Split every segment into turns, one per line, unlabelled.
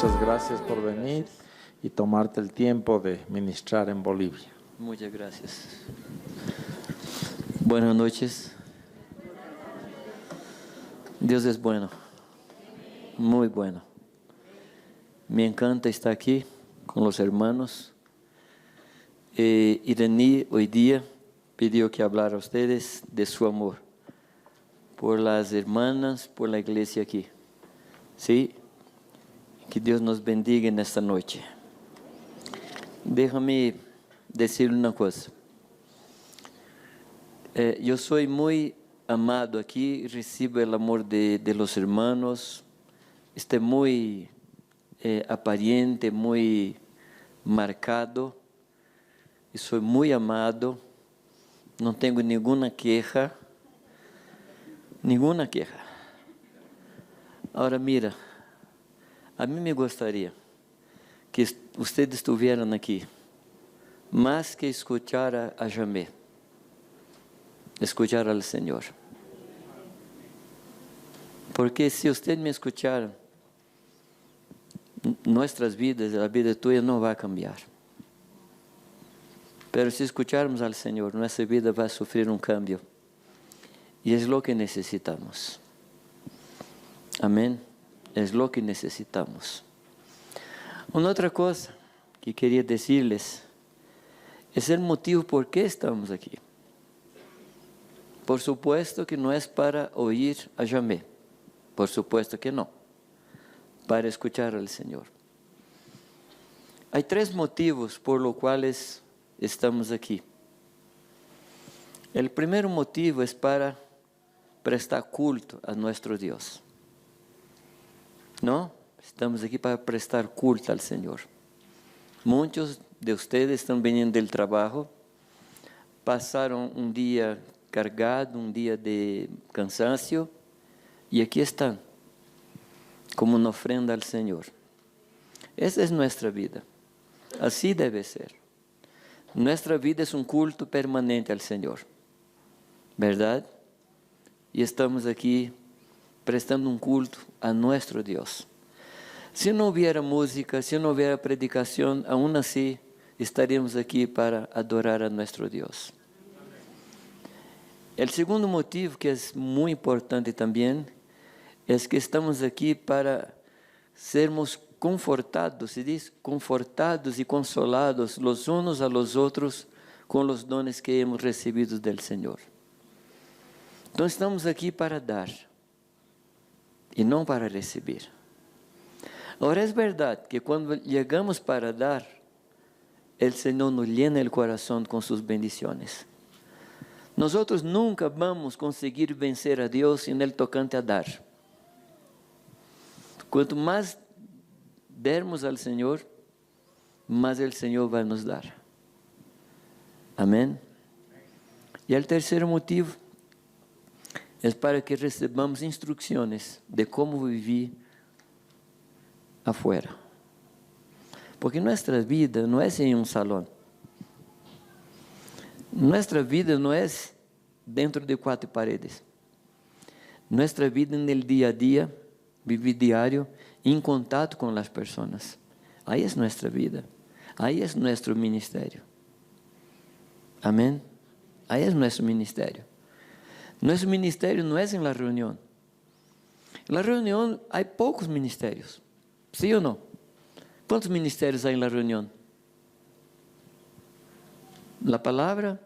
Muchas gracias por venir y tomarte el tiempo de ministrar en Bolivia.
Muchas gracias. Buenas noches. Dios es bueno, muy bueno. Me encanta estar aquí con los hermanos. Irani hoy día pidió que hablara a ustedes de su amor por las hermanas, por la iglesia aquí. ¿Sí? Que Dios nos bendiga en esta noche. Déjame decir una cosa. Yo soy muy amado aquí, recibo el amor de los hermanos. Este muy aparente, muy marcado. Y soy muy amado. No tengo ninguna queja. Ninguna queja. Ahora mira, a mí me gustaría que ustedes estuvieran aquí, más que escuchar a Jamé, escuchar al Señor. Porque si usted me escuchara, nuestras vidas, la vida tuya no va a cambiar. Pero si escucharmos al Señor, nuestra vida va a sufrir un cambio. Y es lo que necesitamos. Amén. Es lo que necesitamos. Una otra cosa que quería decirles es el motivo por qué estamos aquí. Por supuesto que no es para oír a Jamé. Por supuesto que no. Para escuchar al Señor. Hay tres motivos por los cuales estamos aquí. El primer motivo es para prestar culto a nuestro Dios. ¿No? Estamos aquí para prestar culto al Señor. Muchos de ustedes están viniendo del trabajo, pasaron un día cargado, un día de cansancio, y aquí están, como una ofrenda al Señor. Esa es nuestra vida. Así debe ser. Nuestra vida es un culto permanente al Señor. ¿Verdad? Y estamos aquí prestando un culto a nuestro Dios. Si no hubiera música, si no hubiera predicación, aún así estaríamos aquí para adorar a nuestro Dios. El segundo motivo, que es muy importante también, es que estamos aquí para sermos confortados, se dice, confortados y consolados los unos a los otros con los dones que hemos recibido del Señor. Entonces estamos aquí para dar y no para recibir. Ahora es verdad que cuando llegamos para dar, el Señor nos llena el corazón con sus bendiciones. Nosotros nunca vamos a conseguir vencer a Dios en el tocante a dar. Cuanto más dermos al Señor, más el Señor va a nos dar. Amén. Y el tercer motivo es para que recebamos instrucciones de cómo vivir afuera. Porque nuestra vida no es en un salón. Nuestra vida no es dentro de 4 paredes. Nuestra vida en el día a día, vivir diario, en contacto con las personas. Ahí es nuestra vida. Ahí es nuestro ministerio. Amén. Ahí es nuestro ministerio. Nuestro ministerio no es en la reunión. En la reunión hay pocos ministerios. ¿Sí o no? ¿Cuántos ministerios hay en la reunión? La palabra,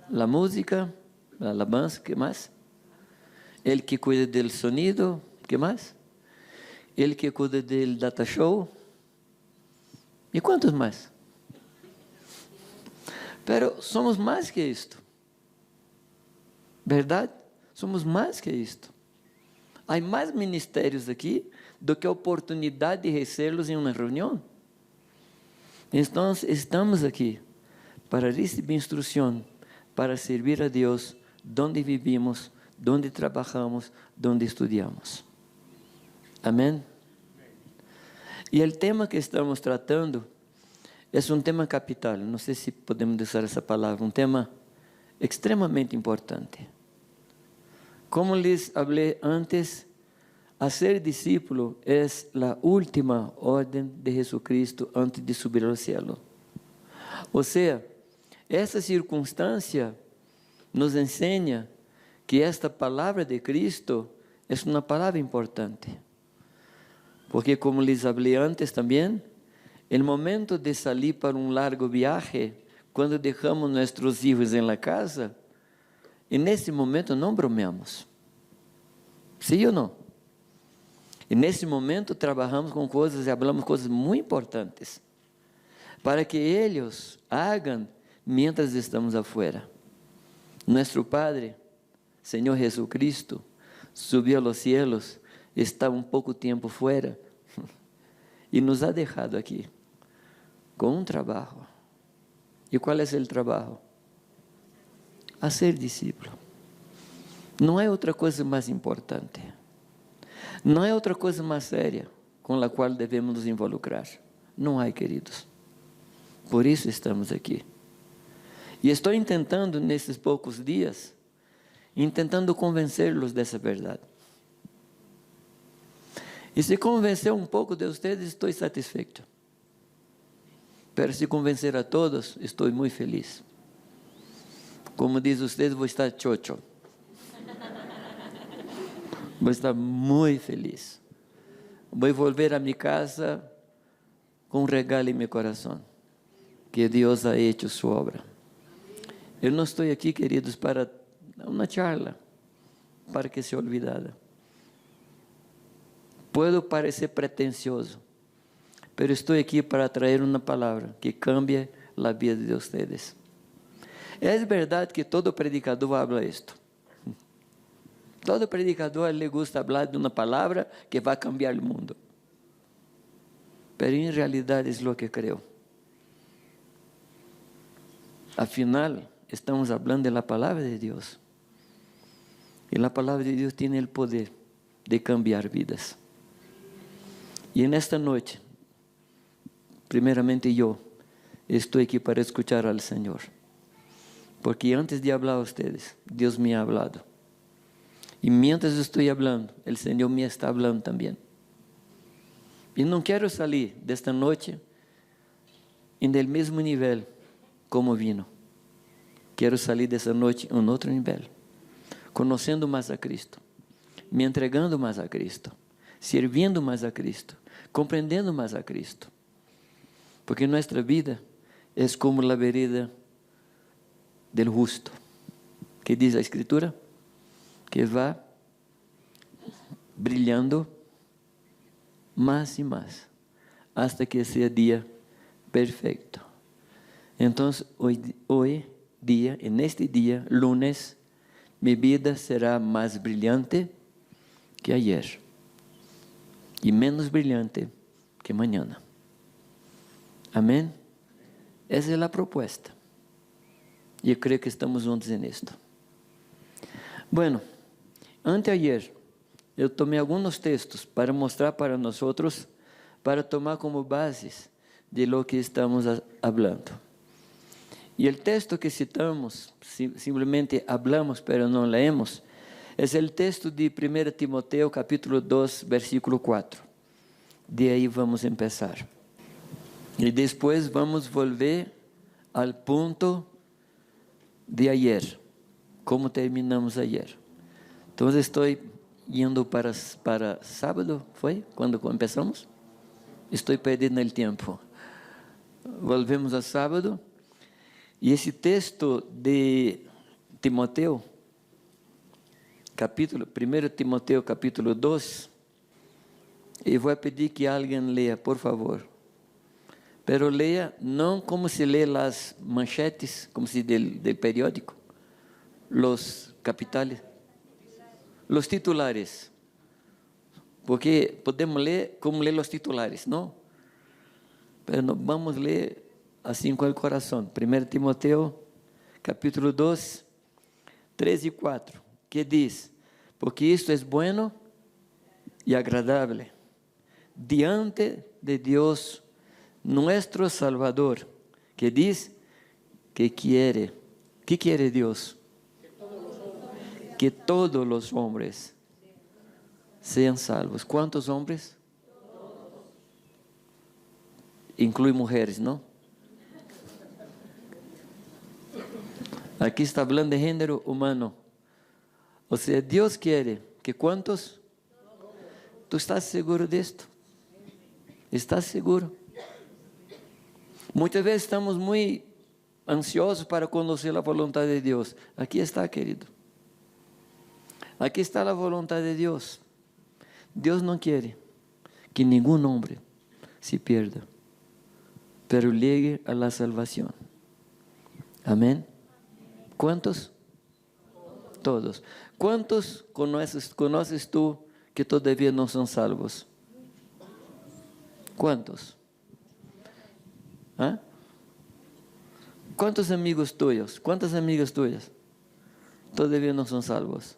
la música, la alabanza, ¿qué más? El que cuida del sonido, ¿qué más? El que cuida del data show. ¿Y cuántos más? Pero somos más que esto. ¿Verdad? Somos más que esto. Hay más ministerios aquí do que a oportunidade de recebê-los em uma reunião. Então, estamos aqui para receber instrução, para servir a Deus, donde vivimos, donde trabalhamos, donde estudamos. Amém? E o tema que estamos tratando é um tema capital, não sei se podemos usar essa palavra, um tema extremamente importante. Como lhes falei antes, Hacer discípulo es la última orden de Jesucristo antes de subir al cielo. O sea, essa circunstância nos ensina que esta palavra de Cristo é uma palavra importante. Porque, como les hablé antes também, o momento de sair para um largo viaje, quando deixamos nossos filhos em la casa, e nesse momento não bromeamos. Sim ou não? E nesse momento trabalhamos com coisas e falamos coisas muito importantes, para que eles hagam mientras estamos afuera. Nuestro Padre, Senhor Jesucristo, subiu aos cielos, está um pouco tempo fora e nos ha deixado aqui com um trabalho. E qual é o trabalho? A ser discípulo. Não é outra coisa mais importante. Não é outra coisa mais séria com a qual devemos nos involucrar. Não há, queridos. Por isso estamos aqui. E estou tentando, nesses poucos dias, convencê-los dessa verdade. E se convencer um pouco de vocês, estou satisfeito. Pero se convencer a todos, estou muito feliz. Como diz vocês, vou estar chocho. Vou estar muito feliz. Vou voltar a minha casa com um regalo em meu coração, que Deus ha hecho sua obra. Eu não estou aqui, queridos, para uma charla, para que seja olvidada. Puedo parecer pretencioso, mas estou aqui para trazer uma palavra que cambie a vida de vocês. É verdade que todo predicador habla isto. Todo predicador le gusta falar de uma palavra que vai cambiar o mundo. Mas em realidade é o que creio. Afinal, estamos falando da palavra de Deus. E a palavra de Deus tem o poder de cambiar vidas. E nesta noite, primeiramente eu estou aqui para escuchar ao Senhor. Porque antes de falar a vocês, Deus me ha hablado. E mientras estou falando, o Senhor me está falando também. E não quero sair desta noite em del mesmo nível como vino. Quero sair dessa noite em outro nível, conhecendo mais a Cristo, me entregando mais a Cristo, servindo mais a Cristo, compreendendo mais a Cristo. Porque nossa vida é como a vereda del justo, que diz a Escritura, que vai brilhando mais e mais, hasta que seja dia perfeito. Então, hoje dia, neste dia, lunes, minha vida será mais brilhante que ayer e menos brilhante que amanhã. Amém? Essa é a proposta. E eu creio que estamos juntos nisto. Bueno, anteayer eu tomei alguns textos para mostrar para nós, para tomar como bases de lo que estamos falando. E o texto que citamos, simplesmente hablamos, pero não leemos, é o texto de 1 Timoteo, capítulo 2, versículo 4. De aí vamos começar. E depois vamos volver ao ponto de ayer, como terminamos ayer. Então, estou indo para sábado, foi? Quando começamos? Estou perdendo o tempo. Volvemos a sábado. E esse texto de Timoteo, 1 Timoteo capítulo 2, eu vou pedir que alguém leia, por favor. Pero leia não como se lê as manchetes, como se del periódico, los capitales, los titulares. Porque podemos ler como ler os titulares, não? Pero não vamos ler assim com o coração. 1 Timoteo, capítulo 2, 3 e 4, que diz: porque isto é bueno e agradável diante de Deus, nuestro Salvador, que diz que quiere, ¿qué quiere Dios? Que todos los hombres sean salvos. ¿Cuántos hombres? Incluye mujeres, ¿no? Aquí está hablando de género humano. O sea, Dios quiere que ¿cuántos? ¿Tú estás seguro de esto? ¿Estás seguro? Muchas veces estamos muy ansiosos para conocer la voluntad de Dios. Aquí está, querido. Aquí está la voluntad de Dios. Dios no quiere que ningún hombre se pierda, pero llegue a la salvación. Amén. ¿Cuántos? Todos. ¿Cuántos conoces tú que todavía no son salvos? ¿Cuántos? ¿Ah? ¿Cuántos amigos tuyos? ¿Cuántas amigas tuyas todavía no son salvos?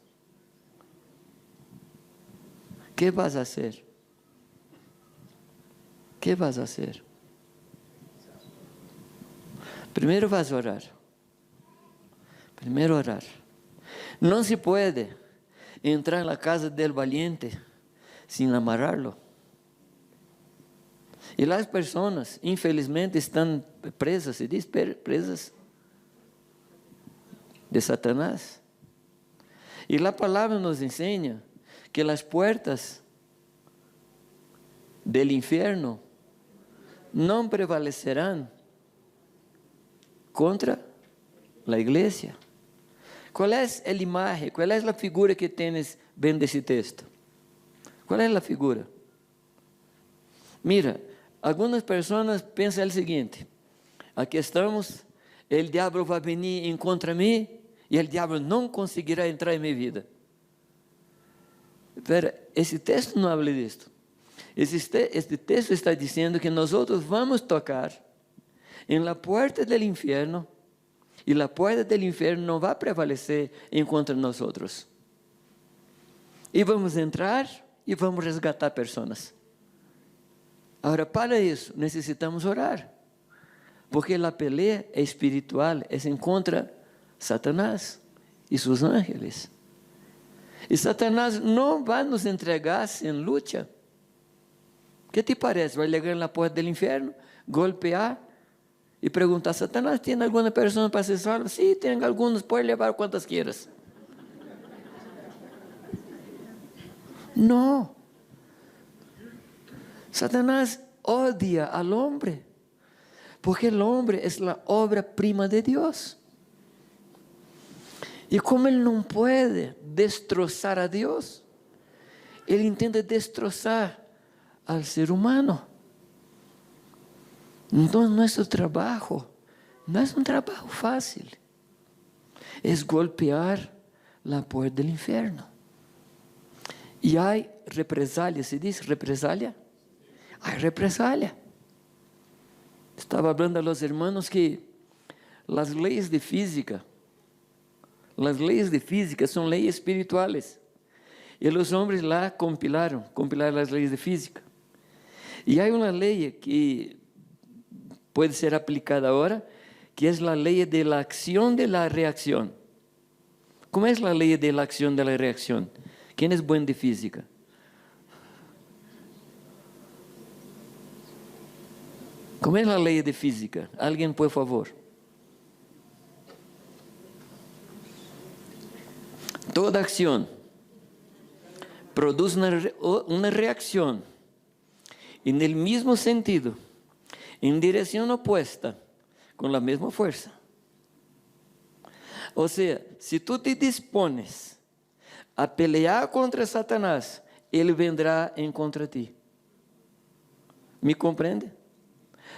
¿Qué vas a hacer? ¿Qué vas a hacer? Primero vas a orar. Primero orar. No se puede entrar en la casa del valiente sin amarrarlo. Y las personas, infelizmente, están presas, se dice presas de Satanás. Y la palabra nos enseña que las puertas del infierno no prevalecerán contra la iglesia. ¿Cuál es la imagen? ¿Cuál es la figura que tienes viendo ese texto? ¿Cuál es la figura? Mira, algunas personas piensan el siguiente: aquí estamos, el diablo va a venir en contra de mí y el diablo no conseguirá entrar en mi vida. Pero ese texto no habla de esto. Este texto está diciendo que nosotros vamos a tocar en la puerta del infierno y la puerta del infierno no va a prevalecer en contra de nosotros. Y vamos a entrar y vamos a resgatar personas. Ahora, para eso necesitamos orar, porque la pelea espiritual es en contra de Satanás y sus ángeles. Y Satanás no va a nos entregar sin lucha. ¿Qué te parece? Va a llegar en la puerta del infierno, golpear y preguntar: Satanás, ¿tiene alguna persona para ser salva? Sí, tengo algunos, puedes llevar cuantas quieras. No. Satanás odia al hombre, porque el hombre es la obra prima de Dios. Y como él no puede destrozar a Dios, él intenta destrozar al ser humano. Entonces nuestro trabajo no es un trabajo fácil, es golpear la puerta del infierno. Y hay represalia, ¿se dice represalia? Hay represalia. Estaba hablando a los hermanos que las leyes de física son leyes espirituales. Y los hombres la compilaron las leyes de física. Y hay una ley que puede ser aplicada ahora, que es la ley de la acción de la reacción. ¿Cómo es la ley de la acción de la reacción? ¿Quién es bueno de física? ¿Cómo es la ley de física? ¿Alguien, por favor? Toda acción produce una reacción en el mismo sentido, en dirección opuesta, con la misma fuerza. O sea, si tú te dispones a pelear contra Satanás, él vendrá en contra de ti. ¿Me comprende?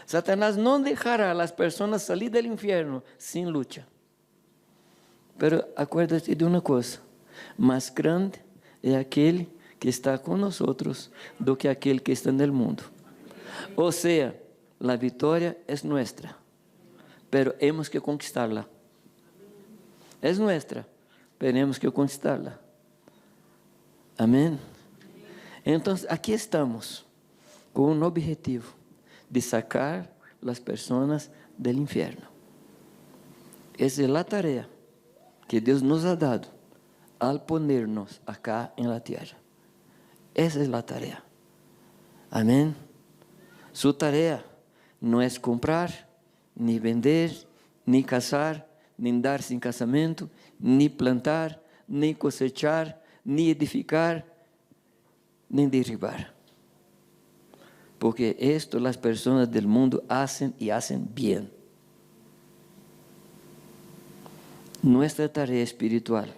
Satanás no dejará a las personas salir del infierno sin lucha. Pero acuérdate de una cosa: más grande es aquel que está con nosotros do que aquel que está en el mundo. O sea, la victoria es nuestra, pero hemos que conquistarla. Es nuestra, pero hemos que conquistarla. Amén. Entonces, aquí estamos con un objetivo de sacar las personas del infierno. Esa es la tarea que Dios nos ha dado al ponernos acá en la tierra. Esa es la tarea. Amén. Su tarea no es comprar, ni vender, ni casar, ni darse en casamiento, ni plantar, ni cosechar, ni edificar, ni derribar. Porque esto las personas del mundo hacen y hacen bien. Nuestra tarea espiritual.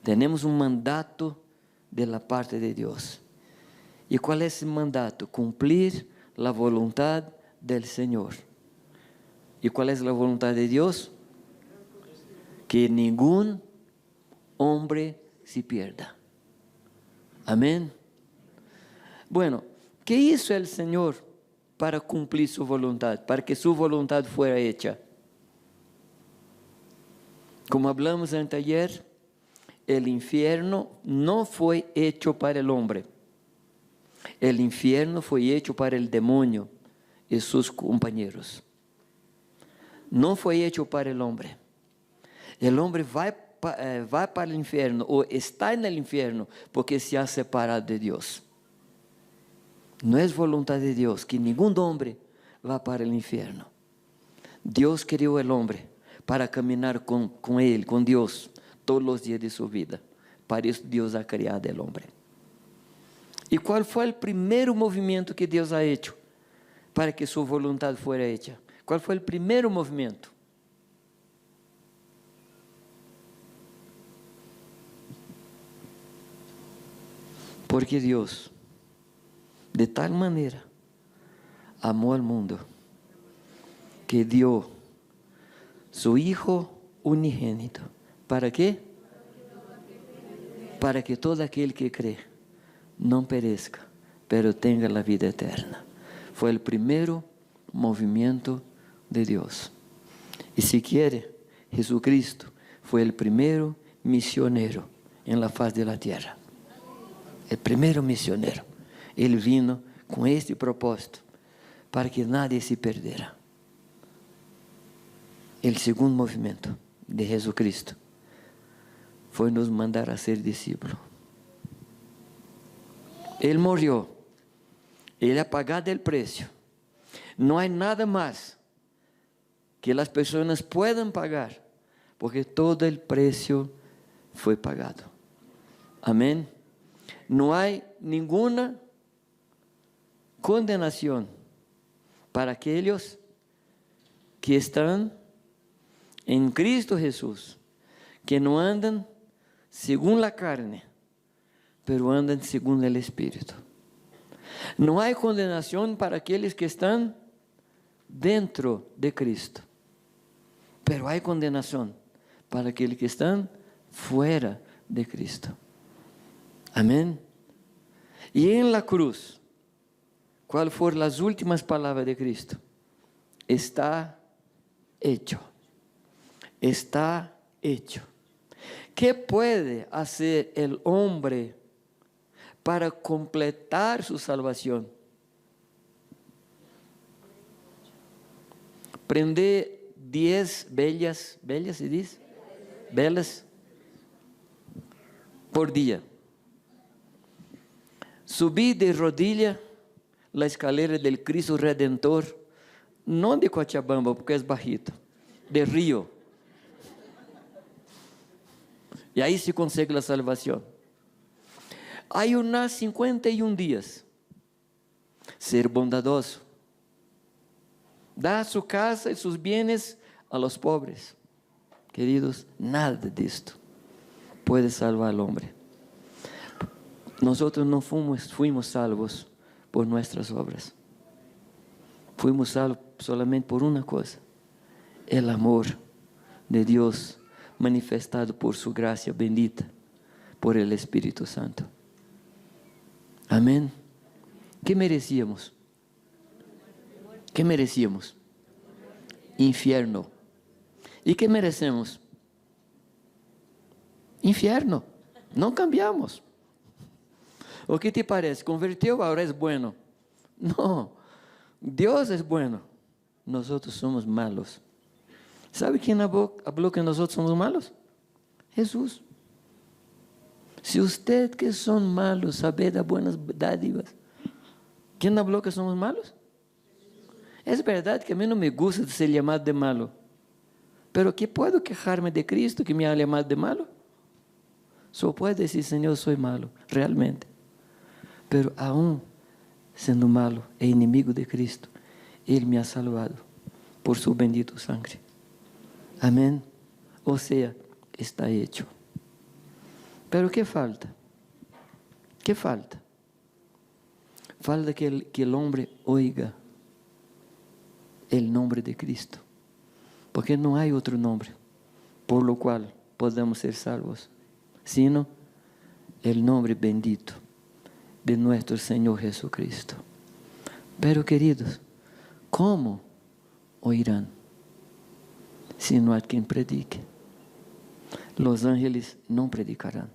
Tenemos un mandato de la parte de Dios. ¿Y cuál es el mandato? Cumplir la voluntad del Señor. ¿Y cuál es la voluntad de Dios? Que ningún hombre se pierda. Amén. Bueno, ¿qué hizo el Señor para cumplir su voluntad? Para que su voluntad fuera hecha. Como hablamos anteayer, el infierno no fue hecho para el hombre. El infierno fue hecho para el demonio y sus compañeros. No fue hecho para el hombre. El hombre va para el infierno o está en el infierno porque se ha separado de Dios. No es voluntad de Dios que ningún hombre va para el infierno. Dios creó el hombre para caminar con Él, con Dios, todos los días de su vida. Para eso Dios ha creado el hombre. ¿Y cuál fue el primer movimiento que Dios ha hecho para que su voluntad fuera hecha? ¿Cuál fue el primer movimiento? Porque Dios, de tal manera, amó al mundo, que dio su Hijo unigénito. ¿Para qué? Para que todo aquel que cree no perezca, pero tenga la vida eterna. Fue el primer movimiento de Dios. Y si quiere, Jesucristo fue el primero misionero en la faz de la tierra. El primero misionero. Él vino con este propósito, para que nadie se perdiera. El segundo movimiento de Jesucristo fue nos mandar a ser discípulos. Él murió, Él ha pagado el precio. No hay nada más que las personas puedan pagar, porque todo el precio fue pagado. Amén. No hay ninguna condenación para aquellos que están en Cristo Jesús, que no andan según la carne, pero andan según el Espíritu. No hay condenación para aquellos que están dentro de Cristo, pero hay condenación para aquellos que están fuera de Cristo. Amén. Y en la cruz, ¿cuáles fueron las últimas palabras de Cristo? Está hecho. Está hecho. ¿Qué puede hacer el hombre para completar su salvación? Prender 10 velas se dice, velas por día. Subir de rodillas la escalera del Cristo Redentor, no de Cochabamba, porque es bajito, de Río. Y ahí se consigue la salvación. Ayunar 51 días, ser bondadoso, dar su casa y sus bienes a los pobres. Queridos, nada de esto puede salvar al hombre. Nosotros no fuimos salvos por nuestras obras. Fuimos salvos solamente por una cosa: el amor de Dios manifestado por su gracia bendita, por el Espíritu Santo. Amén. ¿Qué merecíamos? ¿Qué merecíamos? Infierno. ¿Y qué merecemos? Infierno. No cambiamos. ¿O qué te parece? ¿Convirtió? Ahora es bueno. No, Dios es bueno. Nosotros somos malos. ¿Sabe quién habló que nosotros somos malos? Jesús. Si usted que son malos sabe dar buenas dádivas, ¿quién habló que somos malos? Es verdad que a mí no me gusta ser llamado de malo, pero ¿qué puedo quejarme de Cristo que me ha llamado de malo? Solo puedo decir, Señor, soy malo, realmente. Pero aún siendo malo e inimigo de Cristo, Él me ha salvado por su bendito sangre. Amén. O sea, está hecho. Pero ¿qué falta? ¿Qué falta? Falta que el hombre oiga el nombre de Cristo. Porque no hay otro nombre por lo cual podamos ser salvos, sino el nombre bendito de nuestro Señor Jesucristo. Pero queridos, ¿cómo oirán si no hay quien predique? Los ángeles no predicarán.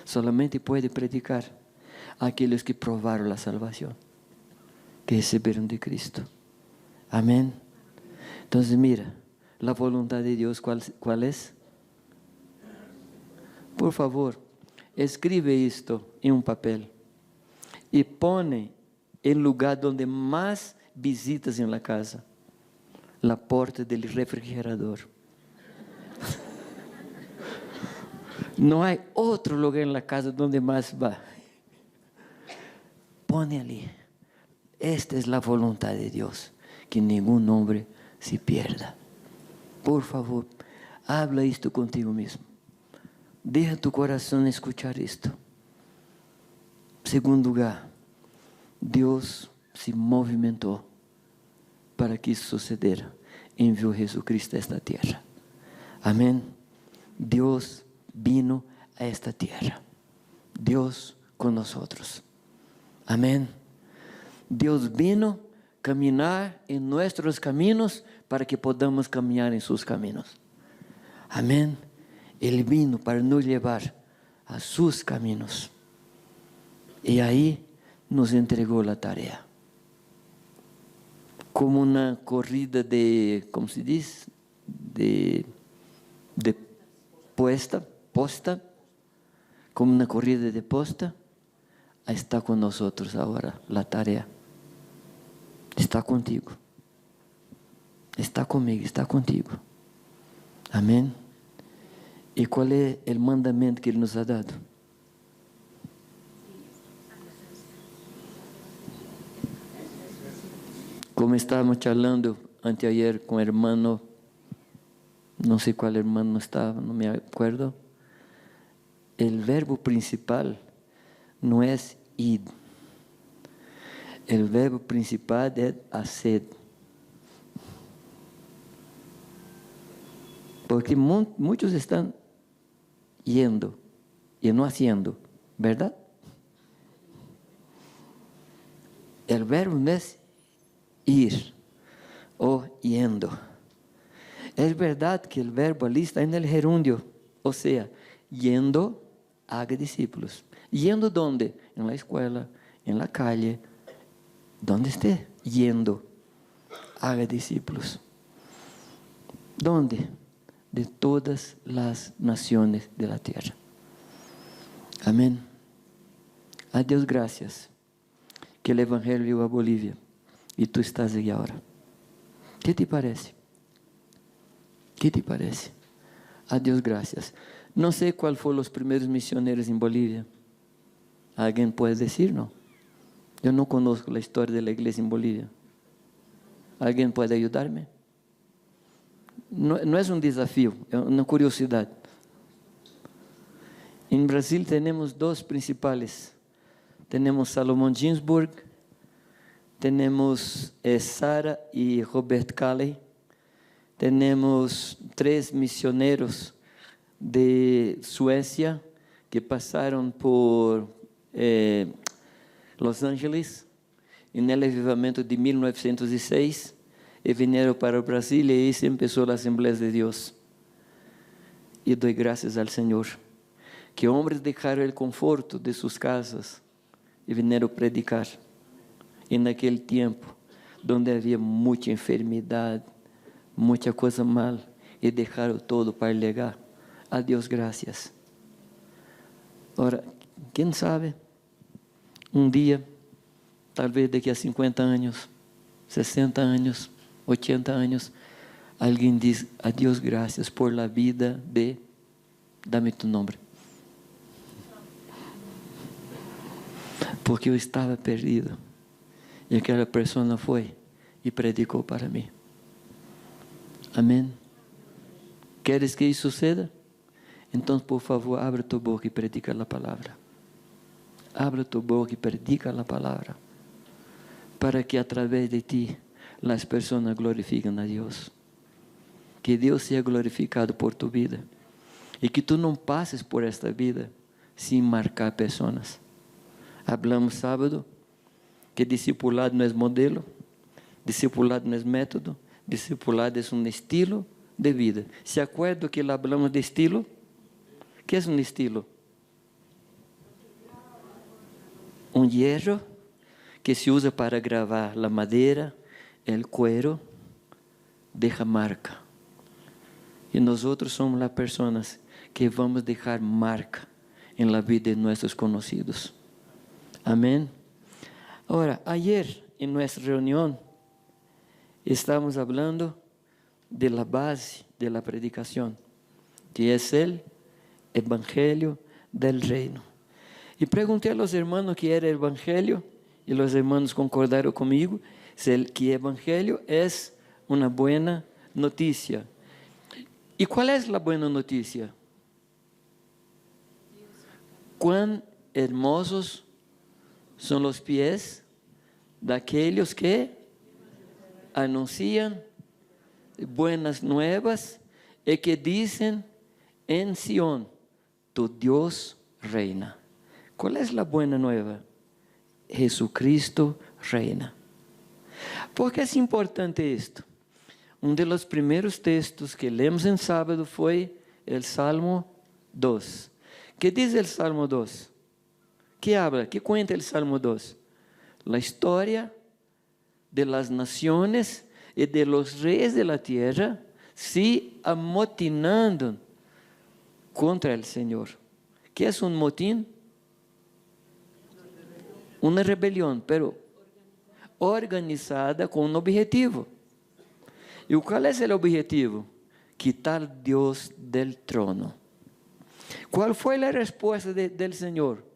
Solamente puede predicar aquellos que probaron la salvación, que recibieron de Cristo. Amén. Entonces mira, la voluntad de Dios, ¿cuál es? Por favor, escribe esto en un papel y pone el lugar donde más visitas en la casa, la puerta del refrigerador. No hay otro lugar en la casa donde más va. Pone allí. Esta es la voluntad de Dios, que ningún hombre se pierda. Por favor, habla esto contigo mismo. Deja tu corazón escuchar esto. Segundo lugar, Dios se movimentó para que isso sucediera. Envió a Jesucristo a esta tierra. Amén. Dios vino a esta tierra. Dios con nosotros. Amén. Dios vino caminar en nuestros caminos para que podamos caminar en sus caminos. Amén. Él vino para nos llevar a sus caminos. Y ahí nos entregó la tarea. Como una corrida de, ¿cómo se dice? De posta, como una corrida de posta, está con nosotros ahora la tarea. Está contigo. Está conmigo, está contigo. Amén. ¿Y cuál es el mandamiento que Él nos ha dado? Como estábamos charlando anteayer con hermano, no sé cuál hermano estaba, no me acuerdo. El verbo principal no es ir. El verbo principal es hacer. Porque muchos están yendo y no haciendo, ¿verdad? El verbo no es ir o yendo. Es verdad que el verbo allí está en el gerundio, o sea, yendo, haga discípulos. ¿Yendo dónde? En la escuela, en la calle, donde esté, yendo, haga discípulos. ¿Dónde? De todas las naciones de la tierra. Amén. A Dios gracias que el Evangelio llegó a Bolivia y tú estás ahí ahora. ¿Qué te parece? ¿Qué te parece? A Dios gracias. No sé cuáles fueron los primeros misioneros en Bolivia. ¿Alguien puede decir? No. Yo no conozco la historia de la iglesia en Bolivia. ¿Alguien puede ayudarme? No es un desafío, es una curiosidad. En Brasil tenemos dos principales. Tenemos Salomón Ginsburg, tenemos Sara y Robert Calley. Tenemos 3 misioneros de Suecia que pasaron por Los Ángeles en el avivamiento de 1906 y vinieron para Brasil y ahí se empezó la Asamblea de Dios. Y doy gracias al Señor que hombres dejaron el conforto de sus casas y vinieron a predicar en aquel tiempo donde había mucha enfermedad, mucha cosa mal, y dejaron todo para llegar. A Dios gracias. Ahora, ¿quién sabe? Un día, tal vez de aquí a 50 años, 60 años, 80 años, alguien dice, a Dios gracias por la vida de, dame tu nombre. Porque eu estava perdido. E aquela pessoa foi e predicou para mim. Amém? ¿Queres que isso suceda? Então, por favor, abre tu boca e predica a palavra. Abre tu boca e predica a palavra. Para que através de ti, as pessoas glorifiquem a Deus. Que Deus seja glorificado por tu vida. E que tu não passes por esta vida sem marcar pessoas. Hablamos sábado que discipulado não é modelo, discipulado não é método, discipulado é um estilo de vida. ¿Se acuerda que hablamos de estilo? ¿Qué es un estilo? Un hierro que se usa para gravar la madera, el cuero, deja marca. Y nosotros somos las personas que vamos a dejar marca en la vida de nuestros conocidos. Amén. Ahora, ayer en nuestra reunión estamos hablando de la base de la predicación, que es el Evangelio del Reino. Y pregunté a los hermanos qué era el Evangelio, y los hermanos concordaron conmigo que el Evangelio es una buena noticia. ¿Y cuál es la buena noticia? Cuán hermosos son los pies de aquellos que anuncian buenas nuevas y que dicen en Sión, tu Dios reina. ¿Cuál es la buena nueva? Jesucristo reina. ¿Por qué es importante esto? Uno de los primeros textos que leemos en sábado fue el Salmo 2. ¿Qué dice el Salmo 2? ¿Qué habla? ¿Qué cuenta el Salmo 2? La historia de las naciones y de los reyes de la tierra se amotinando contra el Señor. ¿Qué es un motín? Una rebelión, pero organizada con un objetivo. ¿Y cuál es el objetivo? Quitar Dios del trono. ¿Cuál fue la respuesta del Señor?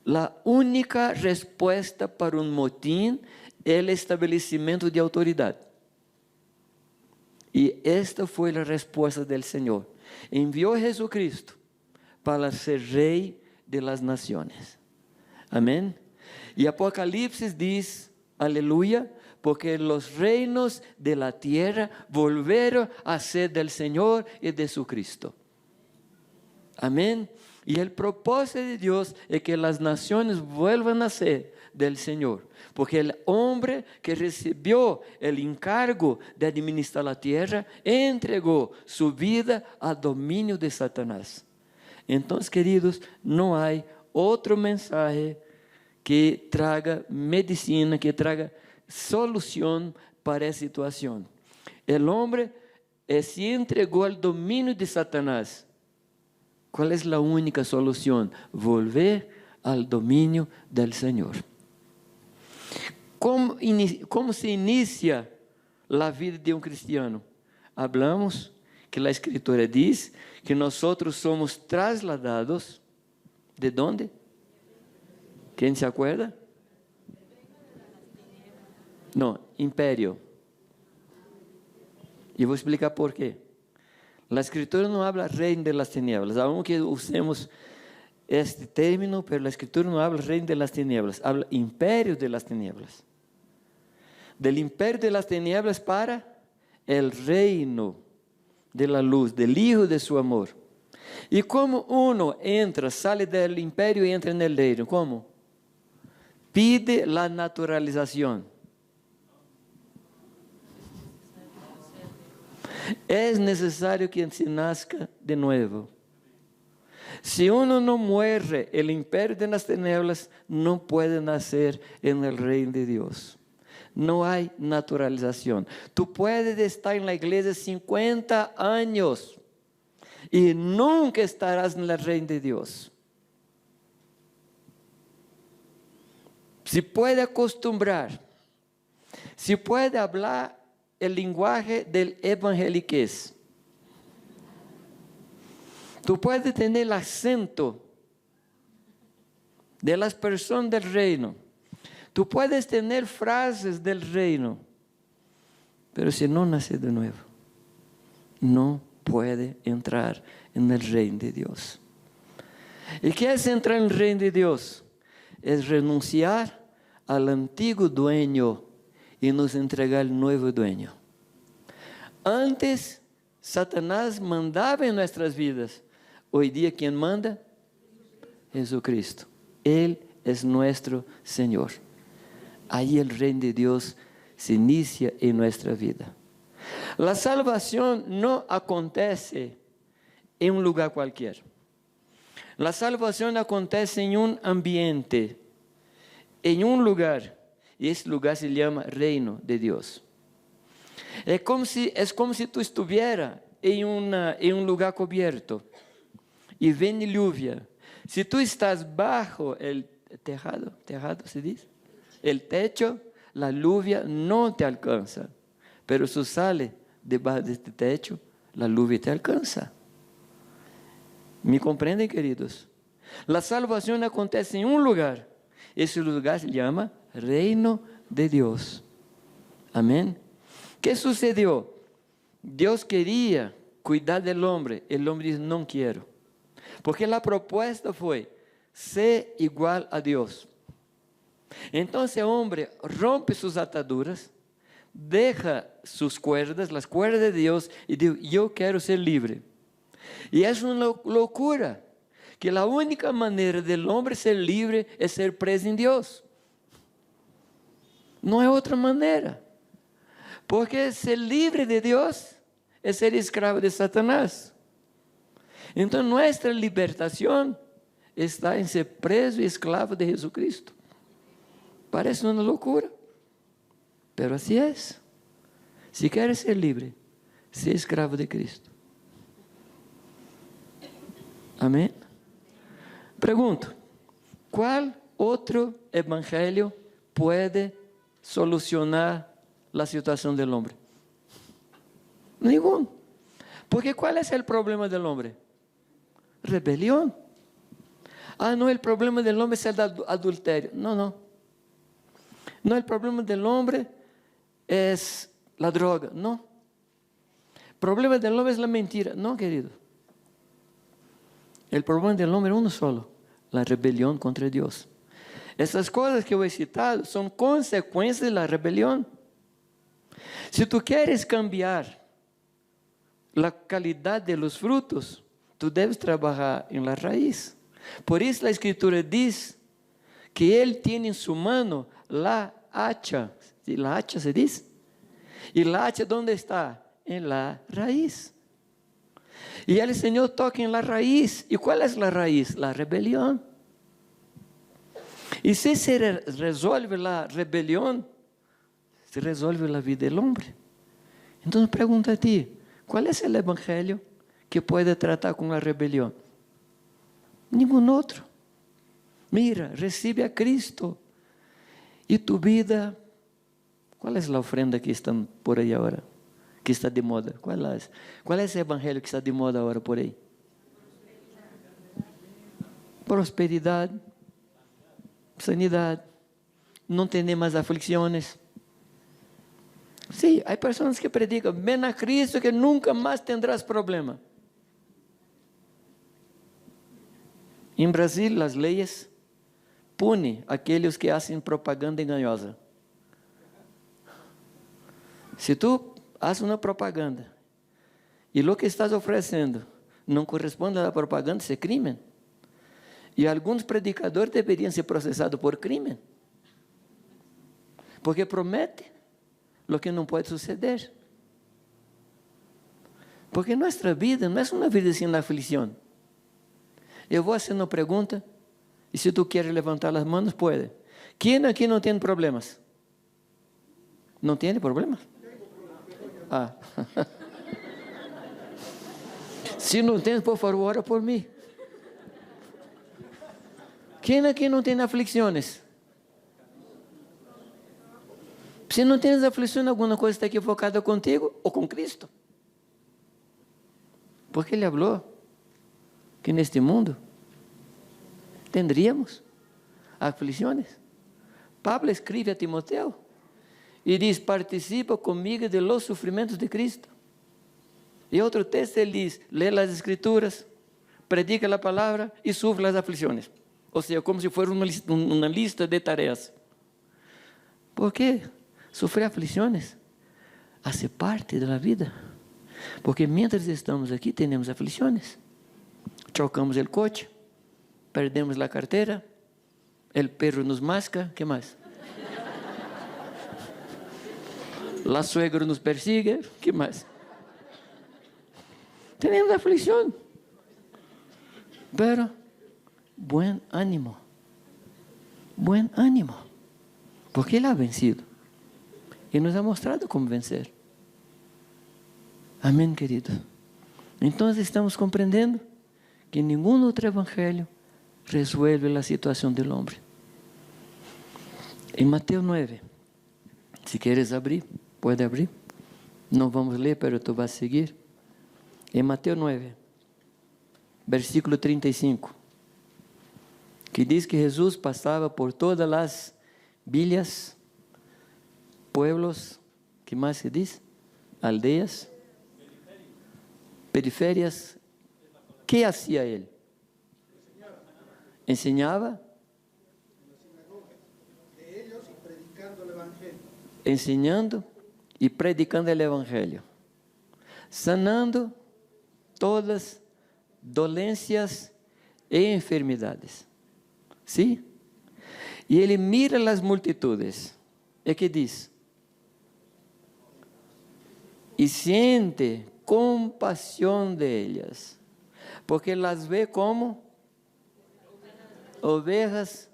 La única respuesta para un motín es el establecimiento de autoridad. Y esta fue la respuesta del Señor. Envió a Jesucristo para ser rey de las naciones. Amén. Y Apocalipsis dice, aleluya, porque los reinos de la tierra volvieron a ser del Señor y de su Cristo. Amén. Y el propósito de Dios es que las naciones vuelvan a ser del Señor. Porque el hombre que recibió el encargo de administrar la tierra entregó su vida al dominio de Satanás. Entonces, queridos, no hay otro mensaje que traga medicina, que traga solución para esa situación. El hombre se entregó al dominio de Satanás. ¿Cuál es la única solución? Volver al dominio del Señor. ¿Cómo se inicia la vida de un cristiano? Hablamos que la Escritura dice que nosotros somos trasladados. ¿De dónde? ¿Quién se acuerda? No, imperio. Y voy a explicar por qué. La Escritura no habla reino de las tinieblas, aunque usemos este término, pero la Escritura no habla reino de las tinieblas, habla imperio de las tinieblas. Del imperio de las tinieblas para el reino de la luz, del Hijo de su amor. ¿Y cómo uno entra, sale del imperio y entra en el reino? ¿Cómo? Pide la naturalización. Es necesario que se nazca de nuevo. Si uno no muere, el imperio de las tinieblas no puede nacer en el reino de Dios. No hay naturalización. Tú puedes estar en la iglesia 50 años y nunca estarás en el reino de Dios. Si puede acostumbrar, si puede hablar el lenguaje del evangeliquez, tú puedes tener el acento de las personas del reino, tú puedes tener frases del reino, pero si no nace de nuevo, no puede entrar en el reino de Dios. ¿Y qué es entrar en el reino de Dios? Es renunciar al antiguo dueño y nos entregar al nuevo dueño. Antes, Satanás mandaba en nuestras vidas. Hoy día, ¿quién manda? Jesucristo. Él es nuestro Señor. Ahí el reino de Dios se inicia en nuestra vida. La salvación no acontece en un lugar cualquier. La salvación acontece en un ambiente, en un lugar, y ese lugar se llama reino de Dios. Es como si tú estuvieras en un lugar cubierto y viene lluvia. Si tú estás bajo el tejado se dice, el techo, la lluvia no te alcanza. Pero si sales debajo de este techo, la lluvia te alcanza. ¿Me comprenden, queridos? La salvación acontece en un lugar. Ese lugar se llama reino de Dios. Amén. ¿Qué sucedió? Dios quería cuidar del hombre. El hombre dice, no quiero. Porque la propuesta fue, sé igual a Dios. Entonces el hombre rompe sus ataduras, deja sus cuerdas, las cuerdas de Dios, y dice, yo quiero ser libre. Y es una locura, que la única manera del hombre ser libre es ser preso en Dios. No hay otra manera. Porque ser libre de Dios es ser esclavo de Satanás. Entonces nuestra libertación está en ser preso y esclavo de Jesucristo. Parece una locura, pero así es. Si quieres ser libre, sé esclavo de Cristo. Amén. Pregunto, ¿cuál otro evangelio puede solucionar la situación del hombre? Ninguno. Porque ¿cuál es el problema del hombre? Rebelión. No, el problema del hombre es el adulterio. No. No, el problema del hombre es la droga. No. El problema del hombre es la mentira. No, querido. El problema del hombre es uno solo: la rebelión contra Dios. Essas cosas que eu he citado son consecuencias de la rebelión. Si tú quieres cambiar la calidad de los frutos, tú debes trabajar en la raíz. Por eso la Escritura dice que Él tiene en su mano la hacha. ¿La hacha se dice? ¿Y la hacha dónde está? En la raíz. Y el Señor toca en la raíz. ¿Y cuál es la raíz? La rebelión. Y si se resuelve la rebelión, se resuelve la vida del hombre. Entonces pregunto a ti, ¿cuál es el evangelio que puede tratar con la rebelión? Ningún otro. Mira, recibe a Cristo y tu vida. ¿Cuál es la ofrenda que está por ahí ahora? Que está de moda. ¿Cuál es el evangelio que está de moda ahora por ahí? Prosperidad, sanidad, no tener más aflicciones. Sí, hay personas que predican, ven a Cristo que nunca más tendrás problema. En Brasil, las leyes punem a aquellos que hacen propaganda engañosa. Si tú haces una propaganda y lo que estás ofreciendo no corresponde a la propaganda, es crimen. Y algunos predicadores deberían ser procesados por crimen, porque promete lo que no puede suceder. Porque nuestra vida no es una vida sin aflicción. Eu vou hacer uma pergunta, e se tu queres levantar as mãos, pode. Quem aqui não tem problemas? Não tem problemas? Se não tem, por favor, ora por mim. Quem aqui não tem aflições? Se não tens aflições, alguma coisa está equivocada contigo ou com Cristo. Porque Ele falou que neste mundo tendríamos aflições. Pablo escreve a Timoteo e diz: participa comigo de los sofrimentos de Cristo. E outro texto ele diz: lê as Escrituras, predica a palavra e sufre as aflições. Ou seja, como se fosse uma lista de tarefas. ¿Por quê? Sofrer aflições hace parte da vida. Porque mientras estamos aqui, temos aflições. Chocamos o coche, perdemos a carteira, o perro nos masca, ¿qué mais? La suegra nos persigue, ¿qué mais? Temos aflição. Pero, buen ánimo. Buen ánimo. Porque Ele ha vencido. E nos ha mostrado como vencer. Amém, querido. Então, estamos compreendendo que nenhum outro evangelho resuelve a situação do homem. Em Mateus 9, se queres abrir, pode abrir. Não vamos ler, mas tu vas seguir. Em Mateus 9, versículo 35, que diz que Jesus passava por todas as villas, pueblos, que mais se diz? Aldeias, periférias. Que hacía Ele? Enseñaba. Enseñando e predicando o Evangelho. Sanando todas dolências e enfermidades. ¿Sí? E Ele mira as multitudes. E que diz? E siente compaixão de ellas, porque las ve como ovejas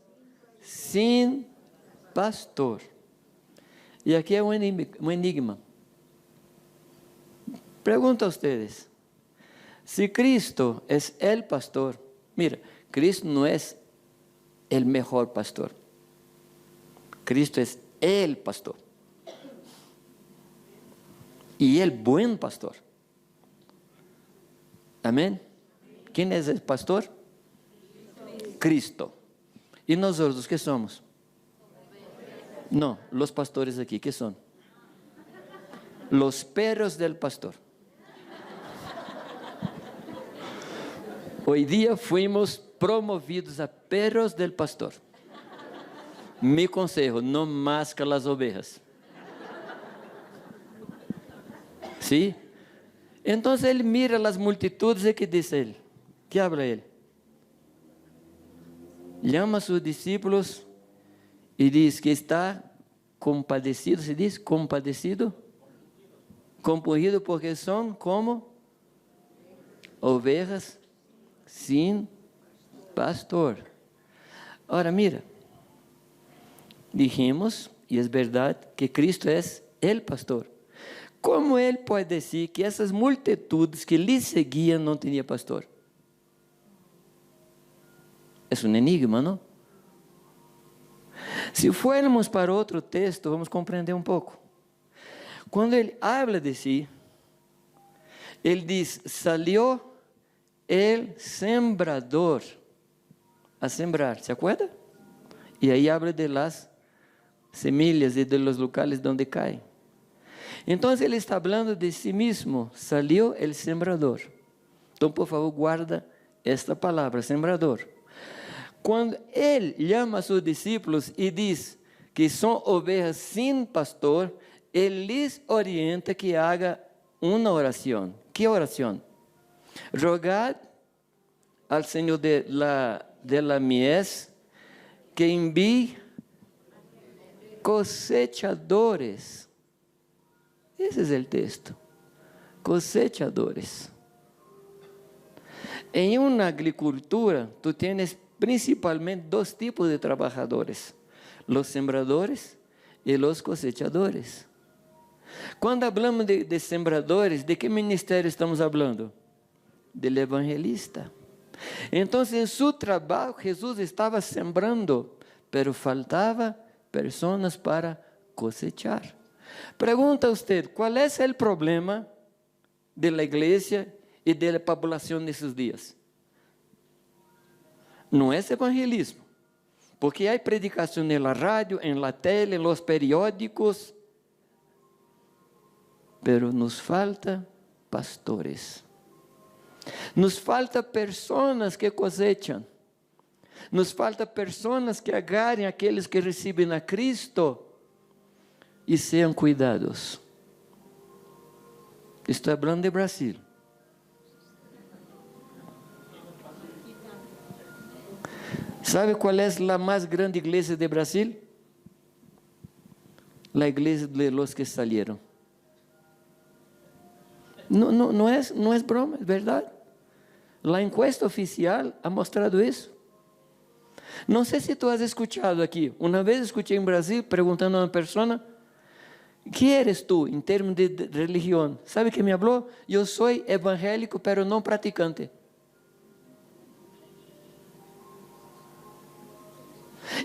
sem pastor. E aqui é um enigma. Pergunto a vocês: se Cristo é el pastor, mira, Cristo não é el mejor pastor, Cristo é el pastor e el buen pastor. Amém? Quem é o pastor? Cristo. E nós outros, que somos? Não, os pastores aqui, que são? Los perros del pastor. Hoy día fuimos promovidos a perros del pastor. Mi consejo: no masca las ovejas. ¿Sí? Entonces Él mira las multitudes y ¿qué dice Él? ¿Qué habla Él? Llama a sus discípulos y dice que está compadecido. ¿Se dice compadecido? Compungido porque son como ovejas sin pastor. Ahora mira, dijimos, y es verdad, que Cristo es el pastor. Como Ele pode dizer que essas multitudes que lhe seguiam não tinham pastor? É um enigma, não? Se formos para outro texto, vamos compreender um pouco. Quando Ele habla de si, Ele diz: salió el sembrador a sembrar, ¿se acuerda? E aí habla de las semillas e de los locales donde caem. Então Ele está falando de si mesmo, salió el sembrador. Então, por favor, guarda esta palavra, sembrador. Quando Ele chama a seus discípulos e diz que são ovelhas sem pastor, Ele lhes orienta que haga uma oração. Que oração? Rogad al Senhor de la mies que envie cosechadores. Esse é o texto. Cosechadores. Em uma agricultura, tu tienes principalmente dois tipos de trabalhadores: os sembradores e os cosechadores. Quando falamos de sembradores, ¿de que ministério estamos falando? del evangelista. Entonces, en su trabajo, Jesús estaba sembrando, pero faltaba personas para cosechar. Pregunta usted, ¿cuál es el problema de la iglesia y de la población de esos días? No es evangelismo, porque hay predicación en la radio, en la tele, en los periódicos, pero nos falta pastores. Nos falta personas que cosechan. Nos falta personas que agarrem aqueles que recebem a Cristo e sejam cuidados. Estou falando de Brasil. ¿Sabe qual é a mais grande igreja de Brasil? A igreja de los que salieron. Não é broma, é verdade. A encuesta oficial ha mostrado isso. Não sei se tu has escuchado aqui. Uma vez escutei em Brasil perguntando a uma pessoa: ¿qué eres tú en términos de religión? ¿Sabe qué me habló? Yo soy evangélico, pero no practicante.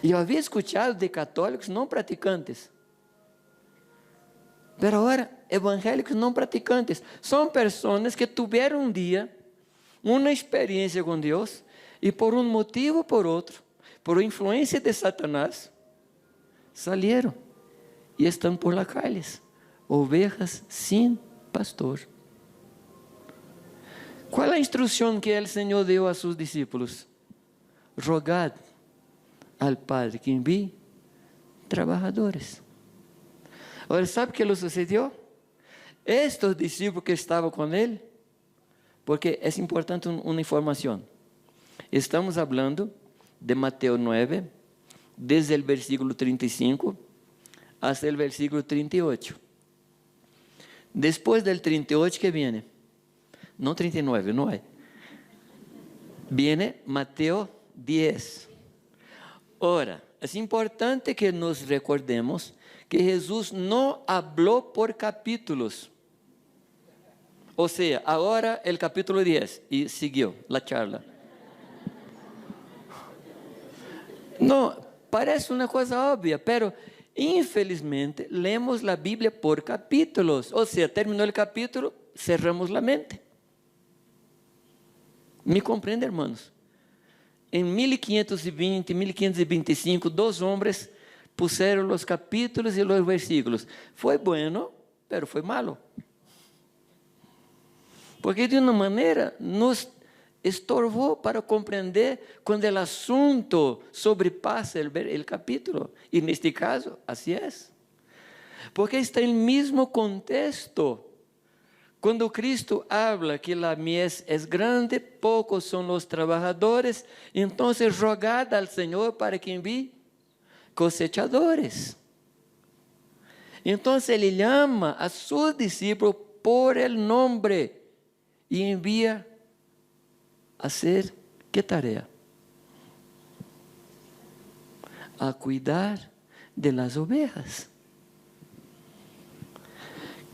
Yo había escuchado de católicos no practicantes. Pero ahora, evangélicos no practicantes. Son personas que tuvieron un día una experiencia con Dios y por un motivo o por otro, por influencia de Satanás, salieron. Y están por las calles, ovejas sin pastor. ¿Cuál es la instrucción que el Señor dio a sus discípulos? Rogad al Padre que envíe trabajadores. Ahora, ¿sabe qué le sucedió? Estos discípulos que estaban con él, porque es importante una información. Estamos hablando de Mateo 9, desde el versículo 35 hasta el versículo 38. Después del 38, ¿qué viene? No 39, no hay. Viene Mateo 10. Ahora, es importante que nos recordemos que Jesús no habló por capítulos. O sea, ahora el capítulo 10 y siguió la charla. No, parece una cosa obvia, pero infelizmente leemos la Biblia por capítulos. O sea, terminó el capítulo, cerramos la mente. ¿Me comprende, hermanos? En 1520, 1525, dos hombres pusieron los capítulos y los versículos. Fue bueno, pero fue malo. Porque de una manera nos estorbó para compreender cuando el asunto sobrepasa el capítulo. Y en este caso, así es. Porque está en el mismo contexto. Cuando Cristo habla que la mies es grande, pocos son los trabajadores, entonces rogad al Señor para que envíe cosechadores. Entonces Él llama a sus discípulos por el nombre y envía a hacer ¿qué tarea? A cuidar de las ovejas.